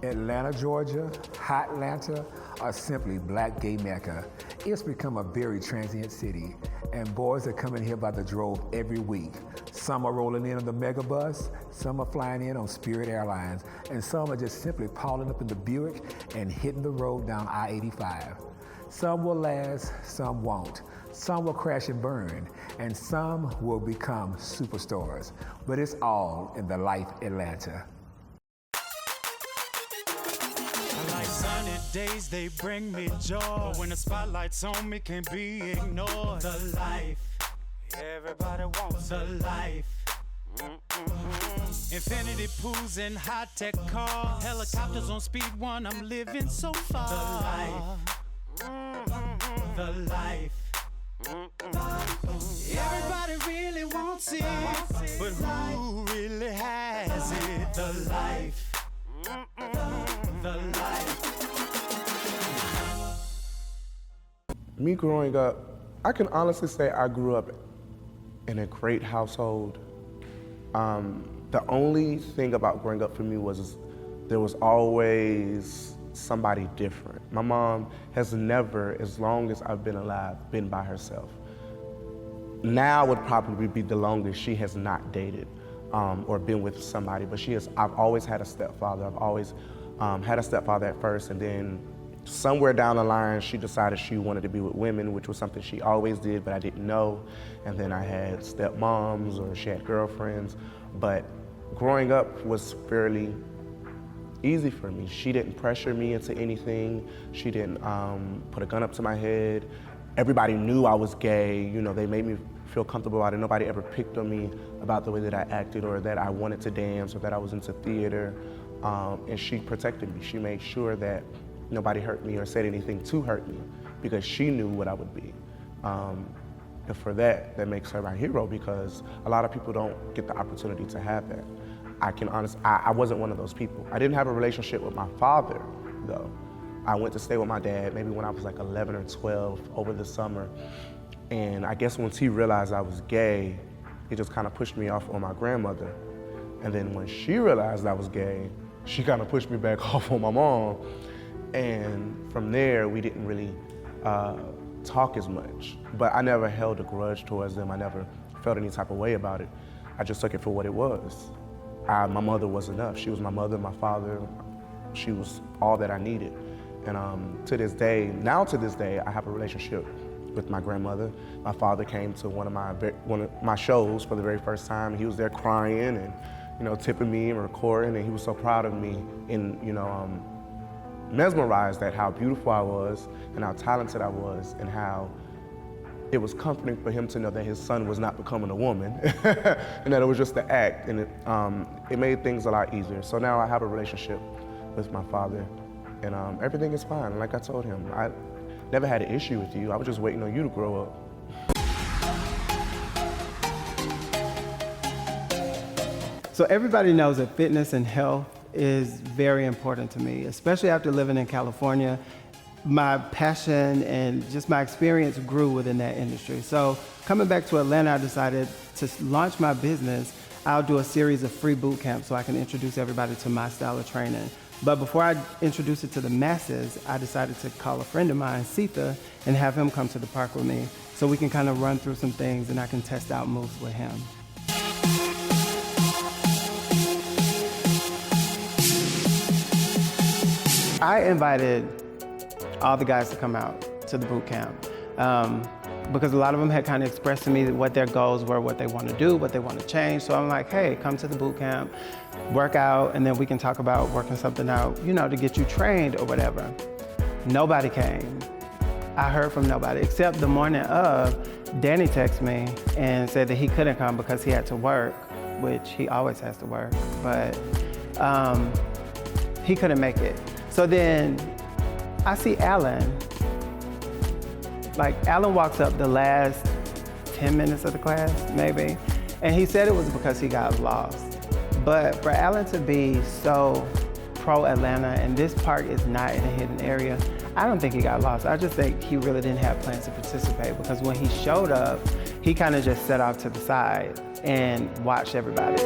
Atlanta, Georgia, Hotlanta, or simply Black Gay Mecca, it's become a very transient city, and boys are coming here by the drove every week. Some are rolling in on the Megabus, some are flying in on Spirit Airlines, and some are just simply piling up in the Buick and hitting the road down I-85. Some will last, some won't. Some will crash and burn, and some will become superstars. But it's all in the Life Atlanta. Sunny days, they bring me joy. But when the spotlight's on me, can't be ignored. The life, everybody wants the life. Infinity pools and high-tech cars. Helicopters on speed 1, I'm living so far. The life, the life. Everybody really wants it, but who really has it? The life. The life. Me growing up, I can honestly say I grew up in a great household. The only thing about growing up for me was there was always somebody different. My mom has never, as long as I've been alive, been by herself. Now would probably be the longest she has not dated or been with somebody, but I've always had a stepfather. I've always had a stepfather at first, and then somewhere down the line, she decided she wanted to be with women, which was something she always did, but I didn't know. And then I had stepmoms, or she had girlfriends. But growing up was fairly easy for me. She didn't pressure me into anything. She didn't put a gun up to my head. Everybody knew I was gay. You know, they made me feel comfortable about it. Nobody ever picked on me about the way that I acted, or that I wanted to dance, or that I was into theater. And she protected me. She made sure that nobody hurt me or said anything to hurt me, because she knew what I would be. And for that makes her my hero, because a lot of people don't get the opportunity to have that. I wasn't one of those people. I didn't have a relationship with my father, though. I went to stay with my dad maybe when I was like 11 or 12 over the summer. And I guess once he realized I was gay, he just kind of pushed me off on my grandmother. And then when she realized I was gay, she kind of pushed me back off on my mom. And from there, we didn't really talk as much. But I never held a grudge towards them. I never felt any type of way about it. I just took it for what it was. My mother was enough. She was my mother, my father. She was all that I needed. And to this day, I have a relationship with my grandmother. My father came to one of my shows for the very first time, and he was there crying and, you know, tipping me and recording, and he was so proud of me and, you know, mesmerized at how beautiful I was and how talented I was, and how it was comforting for him to know that his son was not becoming a woman and that it was just the act, and it made things a lot easier. So now I have a relationship with my father, and everything is fine. Like I told him, I never had an issue with you. I was just waiting on you to grow up. So everybody knows that fitness and health is very important to me, especially after living in California. My passion and just my experience grew within that industry. So coming back to Atlanta, I decided to launch my business. I'll do a series of free boot camps so I can introduce everybody to my style of training. But before I introduce it to the masses, I decided to call a friend of mine, Sita, and have him come to the park with me so we can kind of run through some things and I can test out moves with him. I invited all the guys to come out to the boot camp because a lot of them had kind of expressed to me what their goals were, what they want to do, what they want to change. So I'm like, hey, come to the boot camp, work out, and then we can talk about working something out, you know, to get you trained or whatever. Nobody came. I heard from nobody, except the morning of, Danny texted me and said that he couldn't come because he had to work, which he always has to work, but he couldn't make it. So then I see Alan. Like, Alan walks up the last 10 minutes of the class, maybe, and he said it was because he got lost. But for Alan to be so pro-Atlanta, and this park is not in a hidden area, I don't think he got lost. I just think he really didn't have plans to participate, because when he showed up, he kind of just sat off to the side and watched everybody.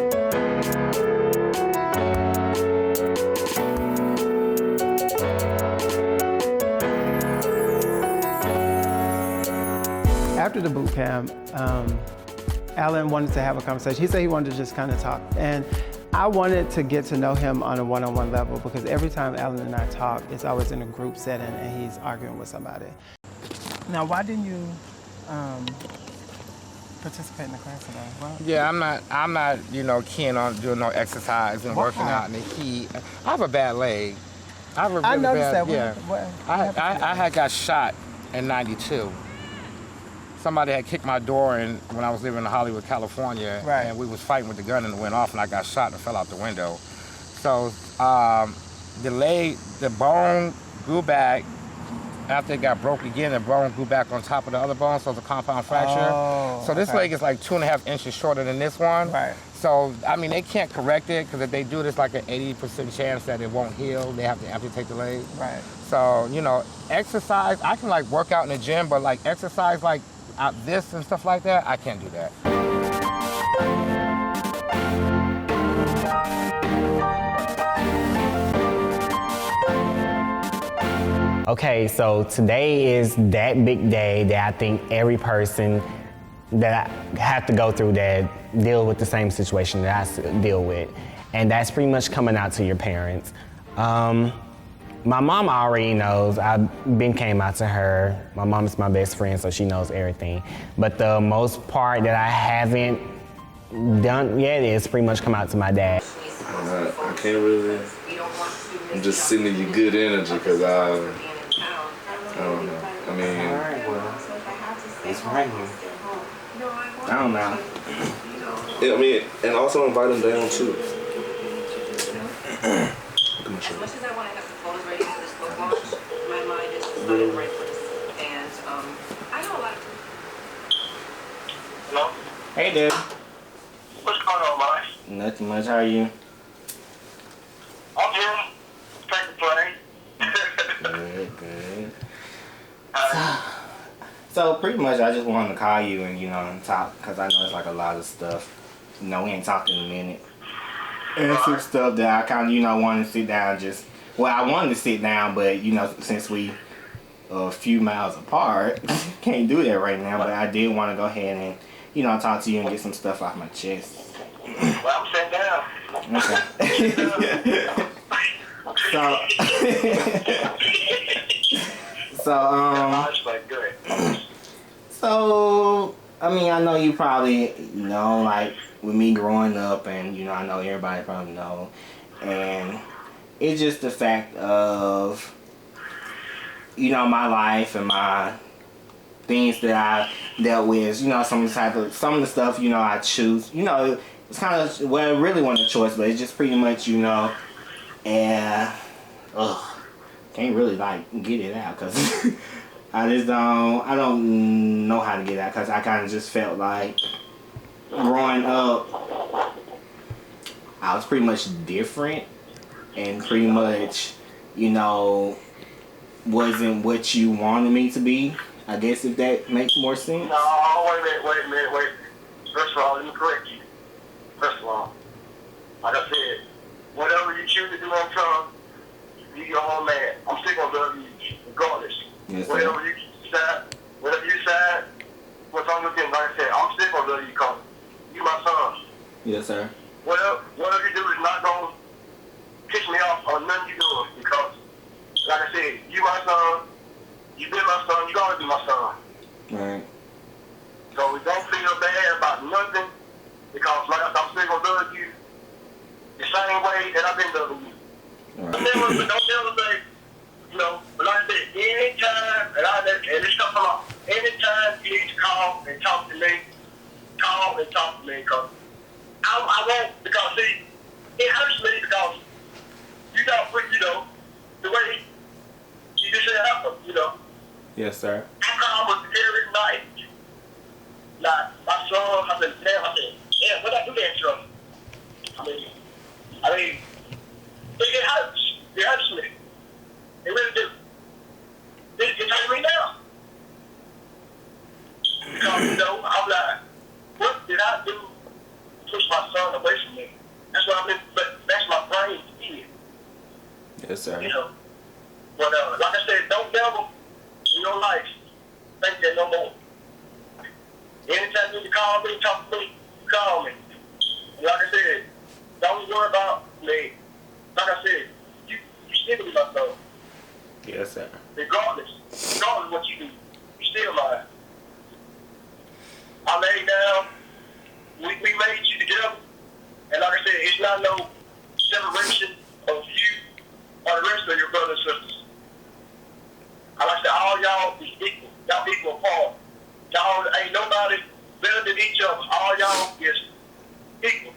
after the boot camp, Alan wanted to have a conversation. He said he wanted to just kind of talk. And I wanted to get to know him on a one-on-one level because every time Alan and I talk, it's always in a group setting and he's arguing with somebody. Now, why didn't you participate in the class today? Well, yeah, I'm not, keen on doing no exercise and working out in the heat. I have a bad leg. I have a really noticed bad, that. Yeah. I had got shot in '92. Somebody had kicked my door in when I was living in Hollywood, California, right. And we was fighting with the gun and it went off and I got shot and fell out the window. So the bone grew back. After it got broke again, the bone grew back on top of the other bone, so it's a compound fracture. Oh, so this leg is like 2.5 inches shorter than this one. Right. So, I mean, they can't correct it, because if they do, there's like an 80% chance that it won't heal. They have to amputate the leg. Right. So, exercise, I can like work out in the gym, but like exercise like out this and stuff like that, I can't do that. Okay, so today is that big day that I think every person that I have to go through that deal with the same situation that I deal with. And that's pretty much coming out to your parents. My mom already knows. I've been came out to her. My mom is my best friend, so she knows everything. But the most part that I haven't done yet is pretty much come out to my dad. I can't really, I'm just sitting in your good energy because I don't know. I mean, All right, well, it's right here. I don't know. yeah, I mean, and also invite them down too. As much as I want to have the photos ready for this book launch, my mind is just not in the right place. And I know a lot of... Hello? Hey, dude. What's going on, Mike? Nothing much. How are you? I'm here. Take the plane. Good. So pretty much I just wanted to call you and, talk, because I know it's like a lot of stuff. We ain't talked in a minute. And some stuff that I kind of, wanted to sit down I wanted to sit down, but, since we a few miles apart, can't do that right now, but I did want to go ahead and, talk to you and get some stuff off my chest. Well, I'm sitting down. Okay. So, I mean, I know you probably know, like, with me growing up, and, I know everybody probably know, and it's just the fact of, my life and my things that I dealt with, some of the stuff, I choose, it's kind of, well, it really wasn't a choice, but it's just pretty much, and, can't really, like, get it out, because I don't know how to get it out, because I kind of just felt like, growing up, I was pretty much different, and pretty much, wasn't what you wanted me to be, I guess, if that makes more sense. No, wait a minute. First of all, let me correct you. First of all, like I said, whatever you choose to do on Trump, you your own man. I'm still gonna love you regardless. Yes, sir. Whatever you decide, what's on the thing, like I said, I'm still gonna love you because you my son. Yes, sir. Whatever you do is not gonna piss me off on nothing you doing because, like I said, you my son, you been my son, you gonna be my son. Right. So we don't feel bad about nothing because, like I said, I'm still gonna love you the same way that I've been loving you. Right. Don't never say, but like I said, anytime, and this stuff come out, anytime you need to call and talk to me, because I won't, because see, it hurts me because you don't put, the way you just said happen, Yes, sir. I call every night. Like, my son, I said, damn, what I do that, Trump? I mean, it hurts. It hurts me. It really do. It takes me down. Because, I'm like, what did I do to push my son away from me? That's what that's my brain did. Yes, sir. But like I said, don't never in your life think that no more. Anytime you need to call me, talk to me, call me. And like I said, don't worry about me. Like I said, you still be my son. Yes, sir. Regardless of what you do, you still mine. I laid down, we made you together, and like I said, it's not no separation of you or the rest of your brothers and sisters. Like I said, all y'all is equal. Y'all equal apart. Y'all ain't nobody better than each other. All y'all is equal.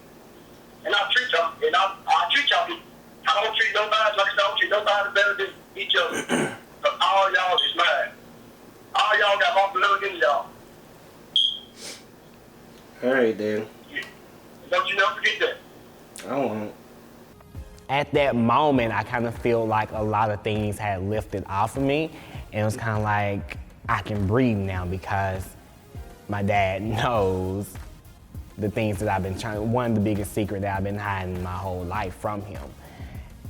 And I treat y'all, and I treat y'all equal. I don't treat nobody, like I said, I don't treat nobody better than each other. But all y'all is mine. All y'all got my blood in y'all. All right, then. Yeah. Don't you never forget that. I won't. At that moment, I kind of feel like a lot of things had lifted off of me. And it was kind of like, I can breathe now because my dad knows the things that I've been one of the biggest secrets that I've been hiding my whole life from him.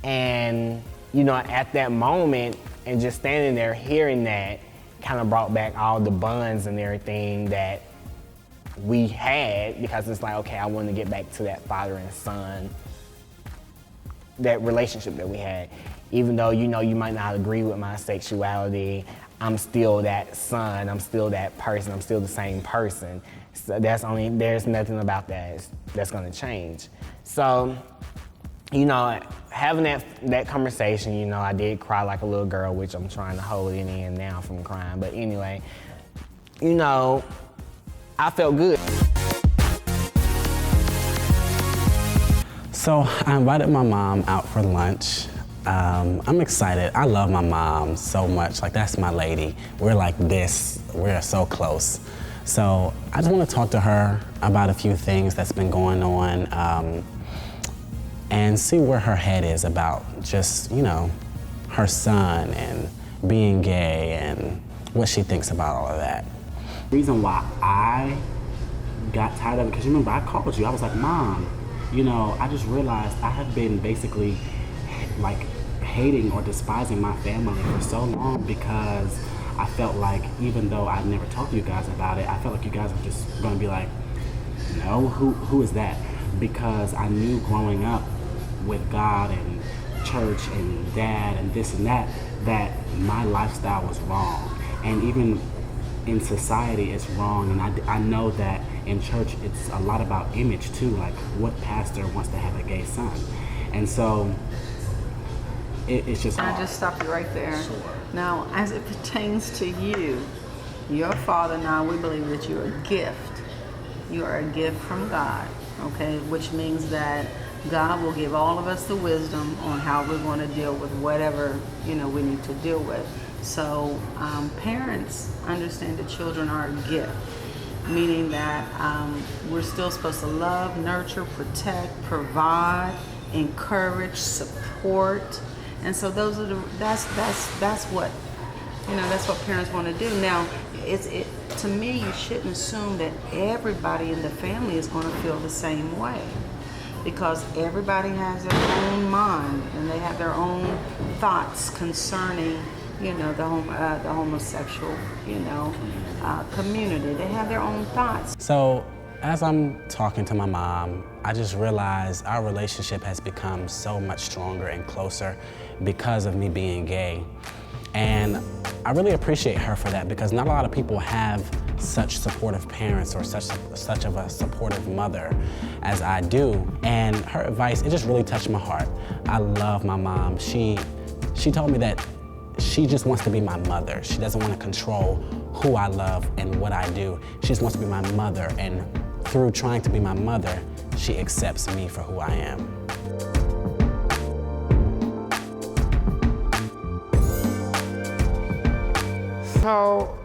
And, you know, at that moment, and just standing there hearing that kind of brought back all the bonds and everything that we had, because it's like, okay, I want to get back to that father and son, that relationship that we had. Even though, you know, you might not agree with my sexuality, I'm still that son, I'm still that person, I'm still the same person. So there's nothing about that that's gonna change. So, you know, having that conversation, you know, I did cry like a little girl, which I'm trying to hold it in now from crying. But anyway, you know, I felt good. So I invited my mom out for lunch. I'm excited. I love my mom so much. Like, that's my lady. We're like this. We're so close. So I just want to talk to her about a few things that's been going on, and see where her head is about just, you know, her son and being gay and what she thinks about all of that. The reason why I got tired of it, because remember, I called you. I was like, Mom, you know, I just realized I have been basically like hating or despising my family for so long because I felt like, even though I never talked to you guys about it, I felt like you guys were just gonna be like, no, who is that? Because I knew growing up with God and church and dad and this and that my lifestyle was wrong. And even in society it's wrong. And I know that in church it's a lot about image too, like what pastor wants to have a gay son. And so it's just hard. I just stop you right there. Sure. Now, as it pertains to you, your father and I, we believe that you're a gift. You are a gift from God, okay? Which means that God will give all of us the wisdom on how we're going to deal with whatever, you know, we need to deal with. So parents understand that children are a gift, meaning that we're still supposed to love, nurture, protect, provide, encourage, support. And so those are that's what, you know, that's what parents want to do. Now, to me, you shouldn't assume that everybody in the family is going to feel the same way, because everybody has their own mind and they have their own thoughts concerning, you know, the homosexual, you know, community. They have their own thoughts. So as I'm talking to my mom, I just realized our relationship has become so much stronger and closer because of me being gay. And I really appreciate her for that, because not a lot of people have such supportive parents or such of a supportive mother as I do. And her advice, it just really touched my heart. I love my mom. She told me that she just wants to be my mother. She doesn't want to control who I love and what I do. She just wants to be my mother, and through trying to be my mother, she accepts me for who I am. So,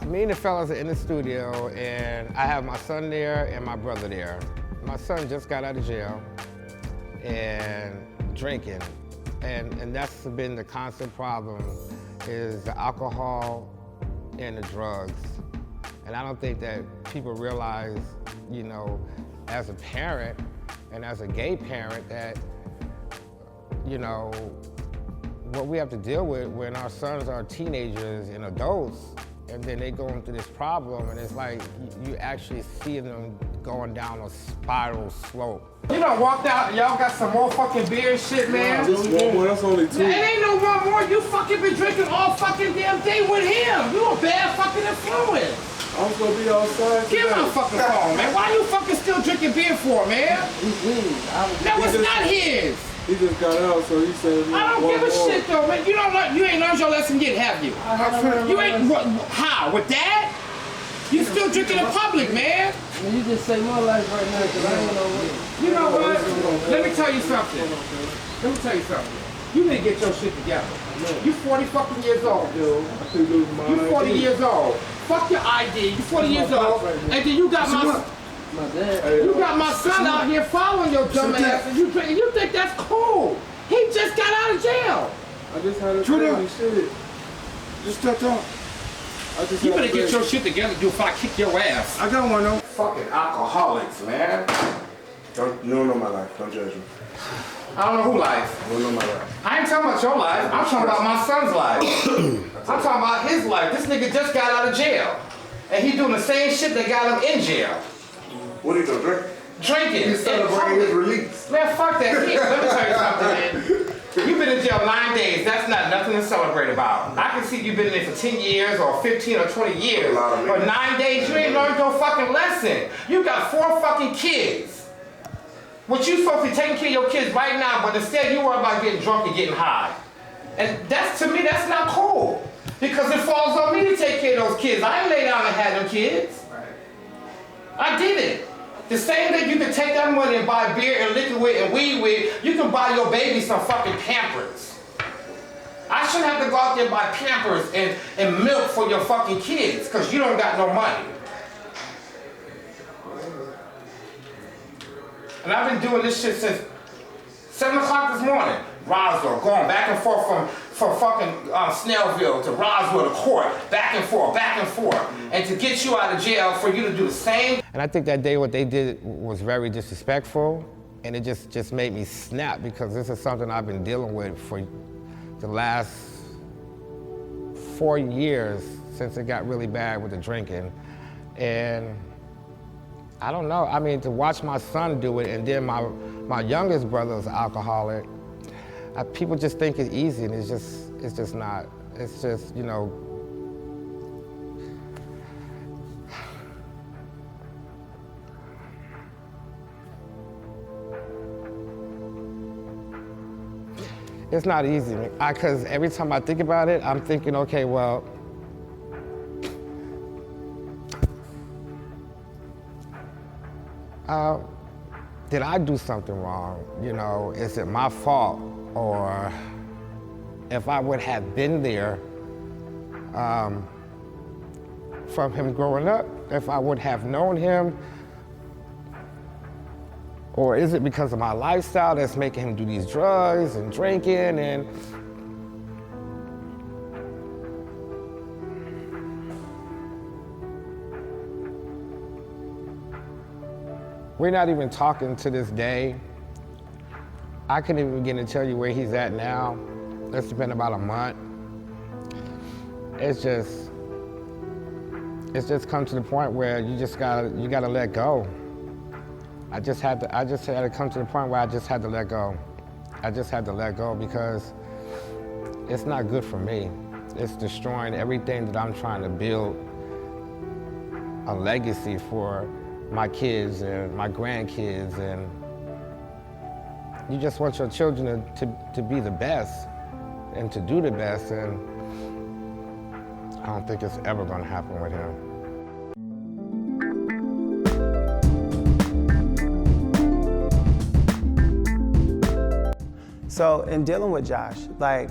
me and the fellas are in the studio, and I have my son there and my brother there. My son just got out of jail and drinking, and that's been the constant problem, is the alcohol and the drugs. And I don't think that people realize, you know, as a parent and as a gay parent, that, you know, what we have to deal with when our sons are teenagers and adults and then they go into this problem, and it's like you actually see them going down a spiral slope. You done walked out, y'all got some more fucking beer and shit, man. Just one more, that's only two. It ain't no one more. You fucking been drinking all fucking damn day with him. You a bad fucking influence. I was gonna be outside. Give my fucking phone, man. Why you fucking still drinking beer for, man? That was not his. He just got out, so he said. I don't give a shit though, man. You ain't learned your lesson yet, have you? You ain't how with that? You still drinking in public, man. You just say my life right now, because I don't know what. You know what? Let me tell you something. Let me tell you something. You need to get your shit together. You 40 fucking years old, dude. You 40 years old. Fuck your ID. You 40 years old, and then you got my dad. You got my son out here following your dumb ass, and you think that's cool. He just got out of jail. I just had a crazy shit. Just talk. You better get your shit together, dude, if I kick your ass. I got one though. Fucking alcoholics, man. You don't know my life. Don't judge me. I don't know who life. I don't know my life. I ain't talking about your life. I'm talking about my son's life. I'm talking about his life. This nigga just got out of jail. And he doing the same shit that got him in jail. What are you gonna drink? Drinking. He's celebrating his release. Man, fuck that. Let me tell you something, man. You've been in jail 9 days. That's not nothing to celebrate about. I can see you've been in there for 10 years or 15 or 20 years. But 9 days, you ain't learned your fucking lesson. You got 4 fucking kids. What you supposed to be taking care of your kids right now, but instead you worry about getting drunk and getting high. And that's, to me, that's not cool. Because it falls on me to take care of those kids. I ain't lay down and had them kids. I did it. The same that you can take that money and buy beer and liquor with and weed with, you can buy your baby some fucking Pampers. I shouldn't have to go out there and buy Pampers and milk for your fucking kids, because you don't got no money. And I've been doing this shit since 7 o'clock this morning. Roswell, going back and forth from fucking Snellville to Roswell to court, back and forth. And to get you out of jail for you to do the same. And I think that day what they did was very disrespectful, and it just made me snap, because this is something I've been dealing with for the last 4 years since it got really bad with the drinking. And I don't know, I mean, to watch my son do it, and then my youngest brother is an alcoholic, people just think it's easy, and it's just not. It's just, you know. It's not easy, because every time I think about it, I'm thinking, okay, well, did I do something wrong? You know, is it my fault? Or if I would have been there from him growing up, if I would have known him, or is it because of my lifestyle that's making him do these drugs and drinking and we're not even talking to this day. I couldn't even begin to tell you where he's at now. It's been about a month. It's just come to the point where you gotta let go. I just had to come to the point where I just had to let go. I just had to let go, because it's not good for me. It's destroying everything that I'm trying to build a legacy for my kids and my grandkids, and you just want your children to be the best and to do the best, and I don't think it's ever gonna happen with him. So in dealing with Josh, like,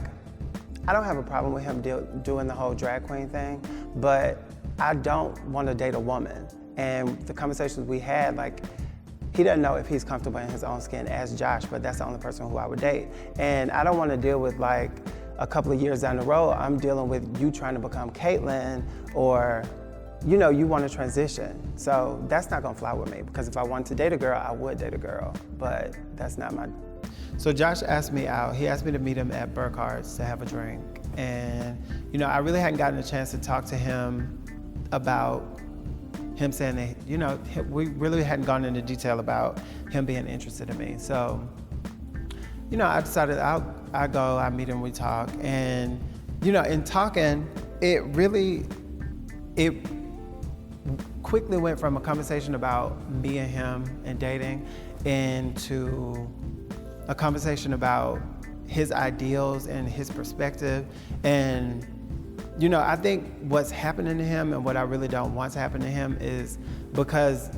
I don't have a problem with him doing the whole drag queen thing, but I don't want to date a woman. And the conversations we had, like, he doesn't know if he's comfortable in his own skin as Josh, but that's the only person who I would date. And I don't want to deal with, like, a couple of years down the road, I'm dealing with you trying to become Caitlyn, or, you know, you want to transition. So that's not gonna fly with me, because if I wanted to date a girl, I would date a girl, but that's not my. So Josh asked me out. He asked me to meet him at Burkhart's to have a drink. And, you know, I really hadn't gotten a chance to talk to him about him saying that, you know, we really hadn't gone into detail about him being interested in me. So, you know, I decided I meet him, we talk. And, you know, in talking, it quickly went from a conversation about me and him and dating into a conversation about his ideals and his perspective. And, you know, I think what's happening to him and what I really don't want to happen to him is because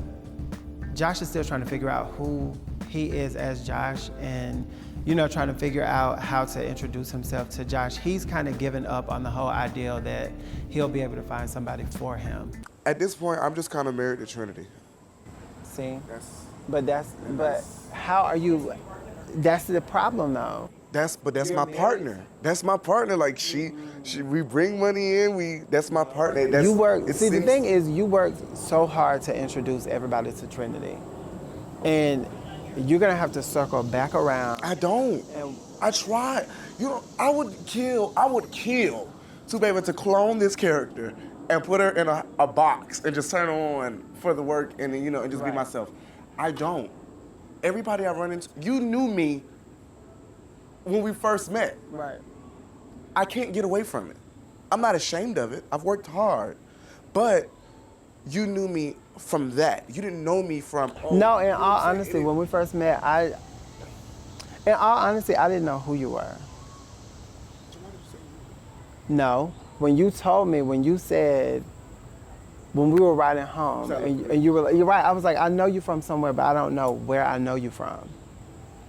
Josh is still trying to figure out who he is as Josh and, you know, trying to figure out how to introduce himself to Josh. He's kind of given up on the whole ideal that he'll be able to find somebody for him. At this point, I'm just kind of married to Trinity. See? But how are you, that's the problem though. But that's my partner. That's my partner. Like we bring money in. That's my partner. The thing is, you work so hard to introduce everybody to Trinity, and you're gonna have to circle back around. I don't. I tried. You know, I would kill to be able to clone this character and put her in a box and just turn her on for the work and then, you know, and just be myself. I don't. Everybody I run into, you knew me when we first met. Right. I can't get away from it. I'm not ashamed of it. I've worked hard. But you knew me from that. You didn't know me from... No, in all honesty, when we first met, I didn't know who you were. No. When you told me, when you said, when we were riding home, and you were, you're right, I was like, I know you from somewhere, but I don't know where I know you from.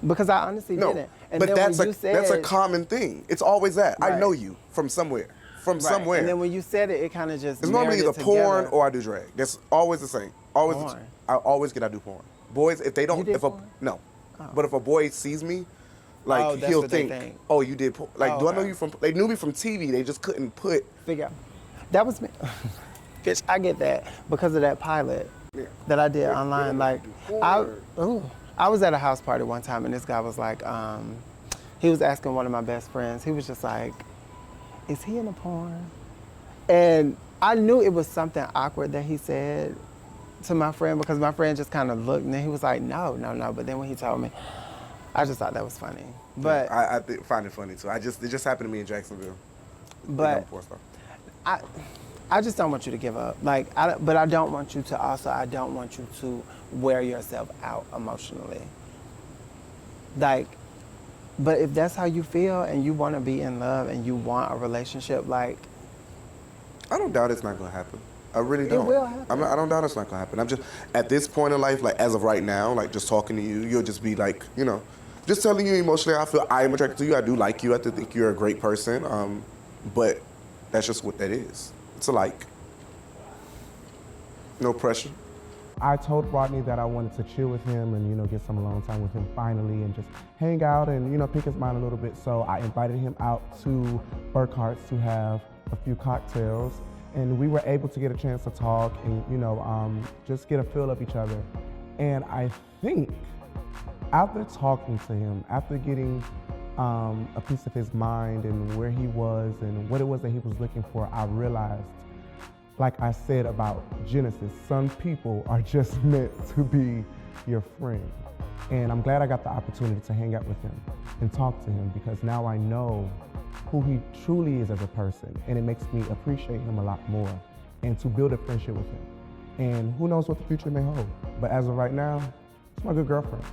Because I honestly didn't. And but then that's a common thing. It's always that. Right. I know you from somewhere. Somewhere. And then when you said it, it kind of just it's normally either porn or I do drag. That's always the same. Always. Porn. I always get I do porn. Boys, if they don't, no. Oh. But if a boy sees me, like he'll think, oh, you did porn. Like, do I know you from? They knew me from TV. They just couldn't figure out. That was me. Bitch, I get that because of that pilot that I did online. Like, I was at a house party one time and this guy was like, he was asking one of my best friends, he was just like, is he in a porn? And I knew it was something awkward that he said to my friend because my friend just kind of looked and then he was like, no. But then when he told me, I just thought that was funny. But I find it funny too. It just happened to me in Jacksonville. But I just don't want you to give up. Like, but I don't want you to I don't want you to wear yourself out emotionally. Like, but if that's how you feel and you want to be in love and you want a relationship, like... I don't doubt it's not going to happen. I really don't. It will happen. I don't doubt it's not going to happen. I'm just, at this point in life, like as of right now, like just talking to you, you'll just be like, you know, just telling you emotionally, I feel I am attracted to you. I do like you. I think you're a great person. But that's just what that is. It's a like. No pressure. I told Rodney that I wanted to chill with him and, you know, get some alone time with him finally and just hang out and, you know, pick his mind a little bit. So I invited him out to Burkhart's to have a few cocktails. And we were able to get a chance to talk and, you know, just get a feel of each other. And I think after talking to him, after getting a piece of his mind and where he was and what it was that he was looking for, I realized, like I said about Genesis, some people are just meant to be your friend. And I'm glad I got the opportunity to hang out with him and talk to him because now I know who he truly is as a person, and it makes me appreciate him a lot more and to build a friendship with him. And who knows what the future may hold. But as of right now, it's my good girlfriend.